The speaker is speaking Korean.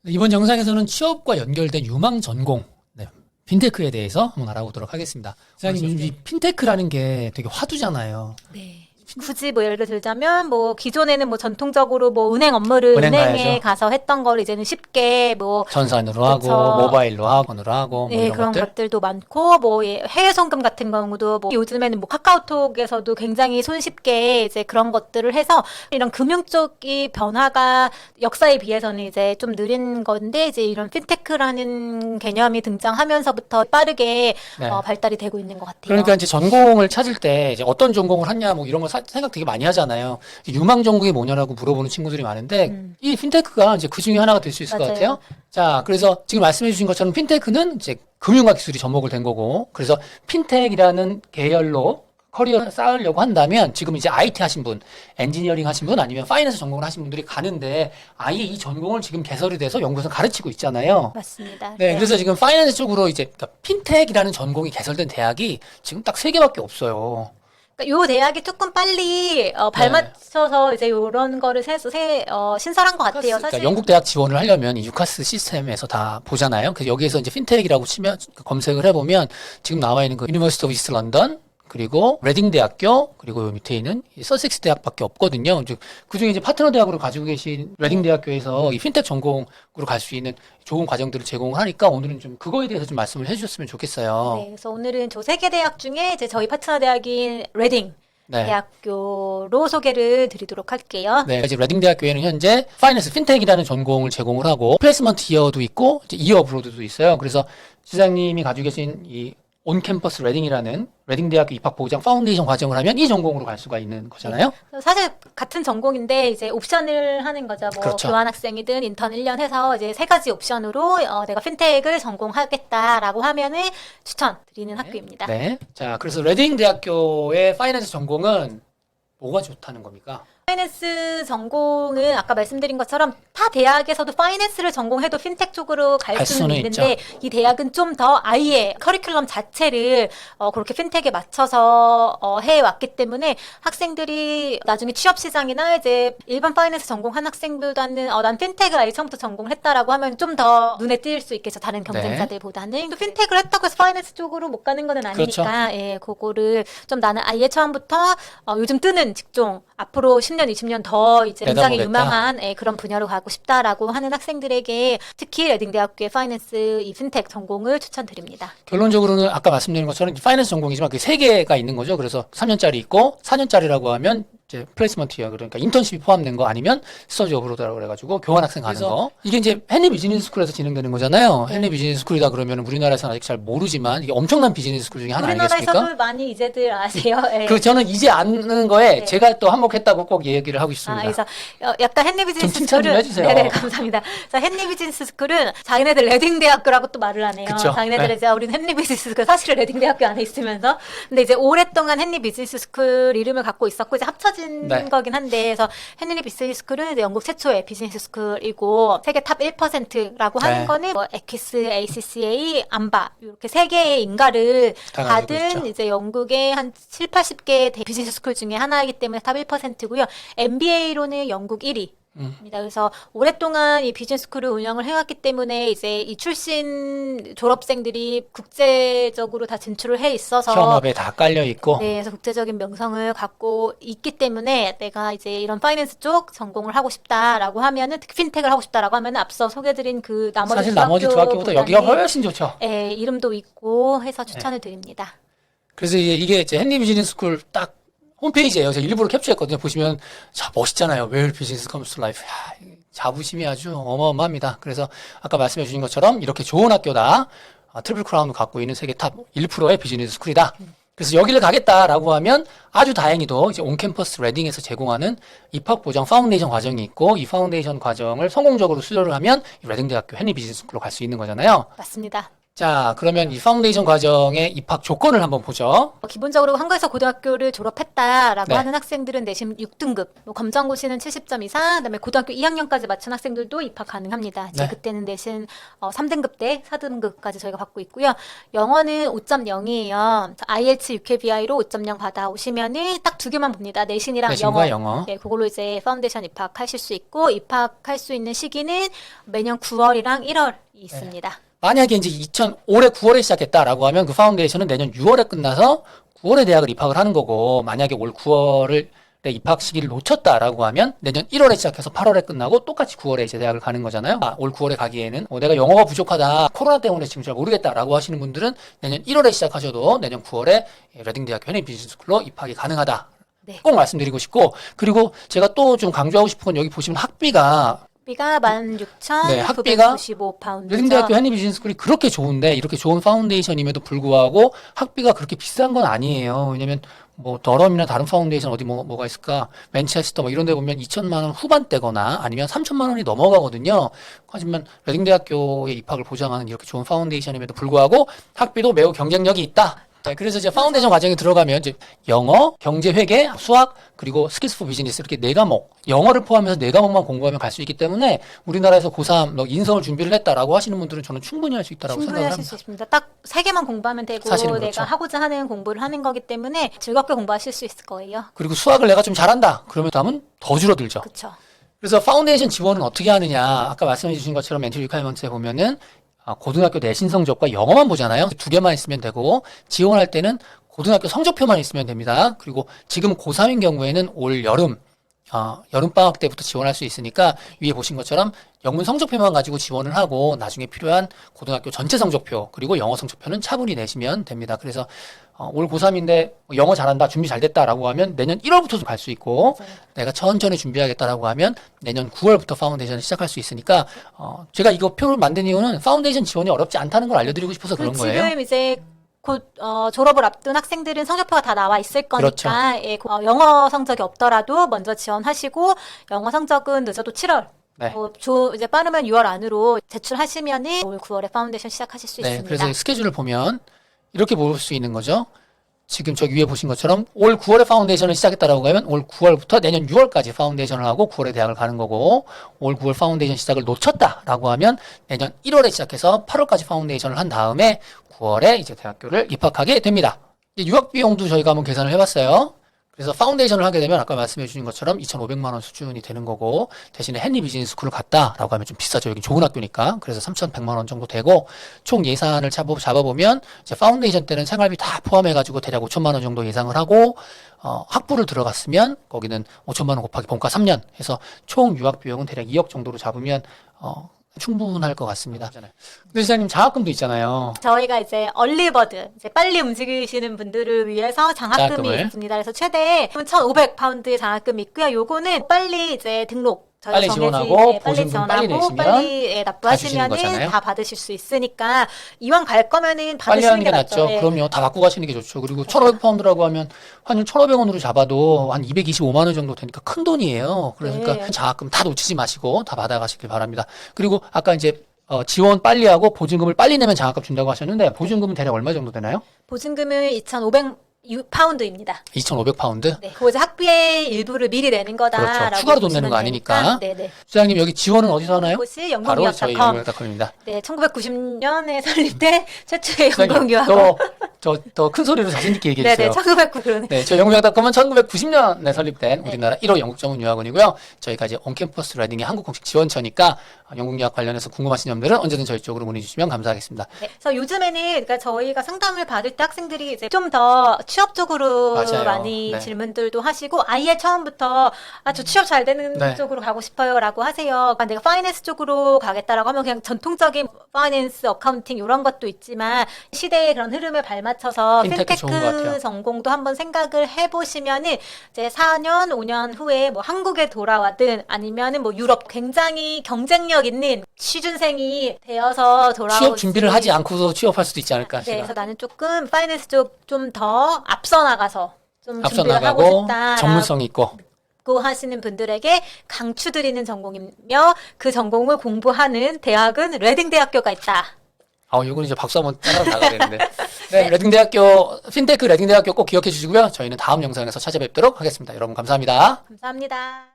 이번 영상에서는 취업과 연결된 유망 전공, 네, 핀테크에 대해서 한번 알아보도록 하겠습니다. 사장님, 요즘 이 핀테크라는 게 되게 화두잖아요. 네. 굳이 뭐 예를 들자면 뭐 기존에는 뭐 전통적으로 뭐 은행 업무를 은행에 가서 했던 걸 이제는 쉽게 뭐 전산으로 하고 모바일로 하고 번호로 하고 뭐 네, 이런 그런 것들. 것들도 많고 뭐 해외 송금 같은 경우도 뭐 요즘에는 뭐 카카오톡에서도 굉장히 손쉽게 이제 그런 것들을 해서 이런 금융 쪽이 변화가 역사에 비해서는 이제 좀 느린 건데 이제 이런 핀테크라는 개념이 등장하면서부터 빠르게 네. 발달이 되고 있는 것 같아요. 그러니까 이제 전공을 찾을 때 이제 어떤 전공을 하냐 뭐 이런 거 생각 되게 많이 하잖아요. 유망 전공이 뭐냐라고 물어보는 친구들이 많은데 이 핀테크가 이제 그 중에 하나가 될 수 있을 것 같아요. 자, 그래서 지금 말씀해 주신 것처럼 핀테크는 이제 금융과 기술이 접목을 된 거고, 그래서 핀텍이라는 계열로 커리어를 쌓으려고 한다면 지금 이제 IT 하신 분, 엔지니어링 하신 분 아니면 파이낸스 전공을 하신 분들이 가는데 아예 이 전공을 지금 개설이 돼서 연구에서 가르치고 있잖아요. 맞습니다. 네, 그래서 지금 파이낸스 쪽으로 이제 그러니까 핀텍이라는 전공이 개설된 대학이 지금 딱 3개밖에 없어요. 그러니까 요 대학이 조금 빨리 발맞춰서 이제 요런 거를 신설한 것 같아요. 사실. 그러니까 영국 대학 지원을 하려면 이 유카스 시스템에서 다 보잖아요. 그래서 여기에서 이제 핀텍이라고 치면 검색을 해보면 지금 나와 있는 그 유니버시티 오브 이스트 런던 그리고 레딩 대학교 그리고 밑에 있는 서섹스 대학밖에 없거든요. 그 중에 이제 파트너 대학으로 가지고 계신 레딩 대학교에서 이 핀텍 전공으로 갈 수 있는 좋은 과정들을 제공을 하니까 오늘은 좀 그거에 대해서 좀 말씀을 해주셨으면 좋겠어요. 네, 그래서 오늘은 저 3개 대학 중에 이제 저희 파트너 대학인 레딩 네. 대학교로 소개를 드리도록 할게요. 네, 이제 레딩 대학교에는 현재 파이낸스 핀텍이라는 전공을 제공을 하고 플레이스먼트 이어도 있고 이제 이어 어브로드도 있어요. 그래서 시장님이 가지고 계신 이 온캠퍼스 레딩이라는 레딩 대학교 입학 보장 파운데이션 과정을 하면 이 전공으로 갈 수가 있는 거잖아요. 네. 사실 같은 전공인데 이제 옵션을 하는 거죠. 뭐 그렇죠. 교환학생이든 인턴 1년 해서 이제 3가지 옵션으로 내가 핀텍을 전공하겠다라고 하면은 추천드리는 학교입니다. 네. 자, 그래서 레딩 대학교의 파이낸스 전공은 뭐가 좋다는 겁니까? 파이낸스 전공은 아까 말씀드린 것처럼 타 대학에서도 파이낸스를 전공해도 핀텍 쪽으로 갈 수는 있는데 있죠. 이 대학은 좀 더 아예 커리큘럼 자체를 그렇게 핀텍에 맞춰서 해왔기 때문에 학생들이 나중에 취업 시장이나 이제 일반 파이낸스 전공한 학생보다는 난 핀텍을 아예 처음부터 전공을 했다라고 하면 좀 더 눈에 띌 수 있겠죠. 다른 경쟁자들보다는. 또 핀텍을 했다고 해서 파이낸스 쪽으로 못 가는 거는 아니니까 그렇죠. 예, 그거를 좀 나는 아예 처음부터 요즘 뜨는 직종 앞으로 10년, 20년 더 이제 굉장히 유망한 그런 분야로 가고 싶다라고 하는 학생들에게 특히 레딩 대학교의 파이낸스 이 핀텍 전공을 추천드립니다. 결론적으로는 아까 말씀드린 것처럼 파이낸스 전공이지만 그 3개가 있는 거죠. 그래서 3년짜리 있고 4년짜리라고 하면 이제 플레이스먼트 이어 그러니까 인턴십이 포함된 거 아니면 스터디 오브로드라고 그래가지고 교환학생 가는 거. 이게 이제 헨리 비즈니스 스쿨에서 진행되는 거잖아요. 헨리 비즈니스 스쿨이다 그러면 우리나라에서는 아직 잘 모르지만 이게 엄청난 비즈니스 스쿨 중에 하나 아니겠습니까? 우리나라에서도 많이 이제들 아세요. 네. 그 저는 이제 아는 거에 제가 또 한몫했다고 꼭 얘기를 하고 싶습니다. 그래서 약간 헨리 비즈니스 좀 칭찬 좀 해주세요. 네네, 감사합니다. 그래서 헨리 비즈니스 스쿨은 자기네들 레딩 대학교라고 또 말을 하네요. 그쵸? 자기네들 이제 우리는 헨리 비즈니스 스쿨 사실은 레딩 대학교 안에 있으면서 근데 이제 오랫동안 헨리 비즈니스 스쿨 이름을 갖고 있었고 이제 합쳐진 거긴 한데 그래서 헨리 비즈니스 스쿨은 영국 최초의 비즈니스 스쿨이고 세계 탑 1%라고 하는 거는 뭐 에퀴스, ACCA, 암바 이렇게 3개의 인가를 받은 이제 영국의 한 7, 80개 비즈니스 스쿨 중에 하나이기 때문에 탑 1%고요. MBA로는 영국 1위. 그래서 오랫동안 이 비즈니스 스쿨을 운영을 해왔기 때문에 이제 이 출신 졸업생들이 국제적으로 다 진출을 해 있어서 현업에 다 깔려 있고 네, 그래서 국제적인 명성을 갖고 있기 때문에 내가 이제 이런 파이낸스 쪽 전공을 하고 싶다라고 하면은 특히 핀텍을 하고 싶다라고 하면은 앞서 소개드린 그 나머지 두 학교보다 여기가 훨씬 좋죠. 네, 이름도 있고 해서 추천을 드립니다. 그래서 이게 이제 헨리 비즈니스 스쿨 딱 홈페이지예요. 제가 일부러 캡처했거든요. 보시면 자 멋있잖아요. Where Business Comes to Life. 자부심이 아주 어마어마합니다. 그래서 아까 말씀해 주신 것처럼 이렇게 좋은 학교다. 트리플 크라운을 갖고 있는 세계 탑 1%의 비즈니스 스쿨이다. 그래서 여기를 가겠다라고 하면 아주 다행히도 이제 온캠퍼스 레딩에서 제공하는 입학 보장 파운데이션 과정이 있고 이 파운데이션 과정을 성공적으로 수료를 하면 이 레딩 대학교 헨리 비즈니스 스쿨로 갈 수 있는 거잖아요. 맞습니다. 자, 그러면 이 파운데이션 과정의 입학 조건을 한번 보죠. 기본적으로 한국에서 고등학교를 졸업했다라고 네. 하는 학생들은 내신 6등급, 뭐 검정고시는 70점 이상, 그다음에 고등학교 2학년까지 마친 학생들도 입학 가능합니다. 이제 네. 그때는 내신 3등급 대 4등급까지 저희가 받고 있고요. 영어는 5.0이에요. IELTS UKBI로 5.0 받아오시면은 딱 두 개만 봅니다. 내신이랑 내신과 영어. 영어. 네, 그걸로 이제 파운데이션 입학하실 수 있고, 입학할 수 있는 시기는 매년 9월이랑 1월이 있습니다. 만약에 이제 올해 9월에 시작했다라고 하면 그 파운데이션은 내년 6월에 끝나서 9월에 대학을 입학을 하는 거고, 만약에 올 9월에 입학 시기를 놓쳤다라고 하면 내년 1월에 시작해서 8월에 끝나고 똑같이 9월에 이제 대학을 가는 거잖아요. 올 9월에 가기에는 내가 영어가 부족하다, 코로나 때문에 지금 잘 모르겠다라고 하시는 분들은 내년 1월에 시작하셔도 내년 9월에 레딩 대학교 현행 비즈니스 스쿨로 입학이 가능하다. 네. 꼭 말씀드리고 싶고, 그리고 제가 또 좀 강조하고 싶은 건 여기 보시면 학비가 학비가 네, 학비가 16,995파운드. 레딩대학교 현희 비즈니스 스쿨이 그렇게 좋은데, 이렇게 좋은 파운데이션임에도 불구하고 학비가 그렇게 비싼 건 아니에요. 왜냐면 뭐 더럼이나 다른 파운데이션 어디 뭐가 있을까? 맨체스터 뭐 이런 데 보면 2천만 원 후반대거나 아니면 3천만 원이 넘어가거든요. 하지만 레딩대학교에 입학을 보장하는 이렇게 좋은 파운데이션임에도 불구하고 학비도 매우 경쟁력이 있다. 네, 그래서 이제 파운데이션 과정에 들어가면 이제 영어, 경제, 회계, 수학, 그리고 스킬스 포 비즈니스 이렇게 4과목, 영어를 포함해서 4과목만 공부하면 갈 수 있기 때문에 우리나라에서 고3 인서울 준비를 했다라고 하시는 분들은 저는 충분히 할 수 있다라고 충분히 생각을 하실 수 합니다. 있습니다. 딱 3개만 공부하면 되고 사실은 내가 그렇죠. 하고자 하는 공부를 하는 거기 때문에 즐겁게 공부하실 수 있을 거예요. 그리고 수학을 내가 좀 잘한다. 그러면 다음은 더 줄어들죠. 그렇죠. 그래서 파운데이션 지원은 어떻게 하느냐. 아까 말씀해 주신 것처럼 엔트리 리ኳ이먼트에 보면은 고등학교 내신 성적과 영어만 보잖아요. 2개만 있으면 되고, 지원할 때는 고등학교 성적표만 있으면 됩니다. 그리고 지금 고3인 경우에는 올 여름방학 때부터 지원할 수 있으니까 위에 보신 것처럼 영문 성적표만 가지고 지원을 하고 나중에 필요한 고등학교 전체 성적표 그리고 영어 성적표는 차분히 내시면 됩니다. 그래서 올 고3인데 영어 잘한다, 준비 잘 됐다라고 하면 내년 1월부터도 갈 수 있고, 맞아요. 내가 천천히 준비하겠다라고 하면 내년 9월부터 파운데이션을 시작할 수 있으니까 제가 이거 표를 만든 이유는 파운데이션 지원이 어렵지 않다는 걸 알려드리고 싶어서 그런 거예요. 지금 이제 곧 졸업을 앞둔 학생들은 성적표가 다 나와 있을 거니까 그렇죠. 예, 영어 성적이 없더라도 먼저 지원하시고 영어 성적은 늦어도 7월 네. 이제 빠르면 6월 안으로 제출하시면은 올 9월에 파운데이션 시작하실 수 네, 있습니다. 그래서 이 스케줄을 보면 이렇게 볼 수 있는 거죠. 지금 저기 위에 보신 것처럼 올 9월에 파운데이션을 시작했다라고 하면 올 9월부터 내년 6월까지 파운데이션을 하고 9월에 대학을 가는 거고, 올 9월 파운데이션 시작을 놓쳤다라고 하면 내년 1월에 시작해서 8월까지 파운데이션을 한 다음에 9월에 이제 대학교를 입학하게 됩니다. 유학 비용도 저희가 한번 계산을 해봤어요. 그래서 파운데이션을 하게 되면 아까 말씀해 주신 것처럼 2,500만 원 수준이 되는 거고, 대신에 헨리 비즈니스 스쿨을 갔다라고 하면 좀 비싸죠. 여기 좋은 학교니까. 그래서 3,100만 원 정도 되고, 총 예산을 잡아보면 이제 파운데이션 때는 생활비 다 포함해가지고 대략 5천만 원 정도 예상을 하고, 학부를 들어갔으면 거기는 5천만 원 곱하기 본과 3년 해서 총 유학 비용은 대략 2억 정도로 잡으면 충분할 것 같습니다. 근데 시장님 장학금도 있잖아요. 저희가 이제 얼리버드, 이제 빨리 움직이시는 분들을 위해서 장학금이 장학금을. 있습니다. 그래서 최대 1,500파운드의 장학금이 있고요. 요거는 빨리 이제 등록 빨리 정해진, 지원하고 예, 보증금 빨리 내시면 빨리 예, 다 주시는 납부하시면은 거잖아요. 다 받으실 수 있으니까 이왕 갈 거면은 빨리 받으시는 하는 게 낫죠. 예. 그럼요. 다 받고 가시는 게 좋죠. 그리고 1,500파운드라고 하면 환율 1,500원으로 잡아도 한 225만 원 정도 되니까 큰 돈이에요. 그러니까 네. 장학금 다 놓치지 마시고 다 받아가시길 바랍니다. 그리고 아까 이제 지원 빨리 하고 보증금을 빨리 내면 장학금 준다고 하셨는데, 보증금은 대략 얼마 정도 되나요? 보증금은 2,500파운드입니다. 2,500파운드? 네, 그거 이제 학비의 일부를 미리 내는 거다라고 그렇죠. 추가로 돈 내는 거 보시면 아니니까. 되니까. 네네. 수장님 여기 지원은 어디서 하나요? 곳이 바로 저희 영국유학닷컴. 영국유학닷컴입니다. 네, 1990년에 설립된 최초의 수장님, 영국유학원. 더 큰 소리로 자신 있게 얘기해 네네, 주세요. 1990년. 네, 저희 영국유학닷컴은 1990년에 설립된 우리나라 1호 영국 전문 유학원이고요. 저희가 이제 온캠퍼스 라이딩의 한국 공식 지원처니까 영국 유학 관련해서 궁금하신 점들은 언제든 저희 쪽으로 문의 주시면 감사하겠습니다. 네, 그래서 요즘에는 그러니까 저희가 상담을 받을 때 학생들이 이제 좀 더 취업 쪽으로 맞아요. 많이 네. 질문들도 하시고 아예 처음부터 저 취업 잘 되는 네. 쪽으로 가고 싶어요라고 하세요. 그러니까 내가 파이낸스 쪽으로 가겠다라고 하면 그냥 전통적인 파이낸스, 어카운팅 이런 것도 있지만 시대의 그런 흐름에 발맞춰서 핀테크 좋은 것 같아요. 핀테크 전공도 한번 생각을 해보시면은 이제 4년, 5년 후에 뭐 한국에 돌아와든 아니면은 뭐 유럽 굉장히 경쟁력 있는 취준생이 되어서 돌아올 취업 준비를 수 하지 않고서 취업할 수도 있지 않을까 네, 제가. 그래서 나는 조금 파이낸스 쪽 좀 더 앞서 나가서 좀 앞서 준비를 하고 나가고 싶다라고 전문성 있고. 하시는 분들에게 강추드리는 전공이며 그 전공을 공부하는 대학은 레딩 대학교가 있다. 이건 이제 박수 한번 따라 나가야 되는데. 네, 레딩대학교, 핀테크 레딩대학교 꼭 기억해 주시고요. 저희는 다음 영상에서 찾아뵙도록 하겠습니다. 여러분 감사합니다. 감사합니다.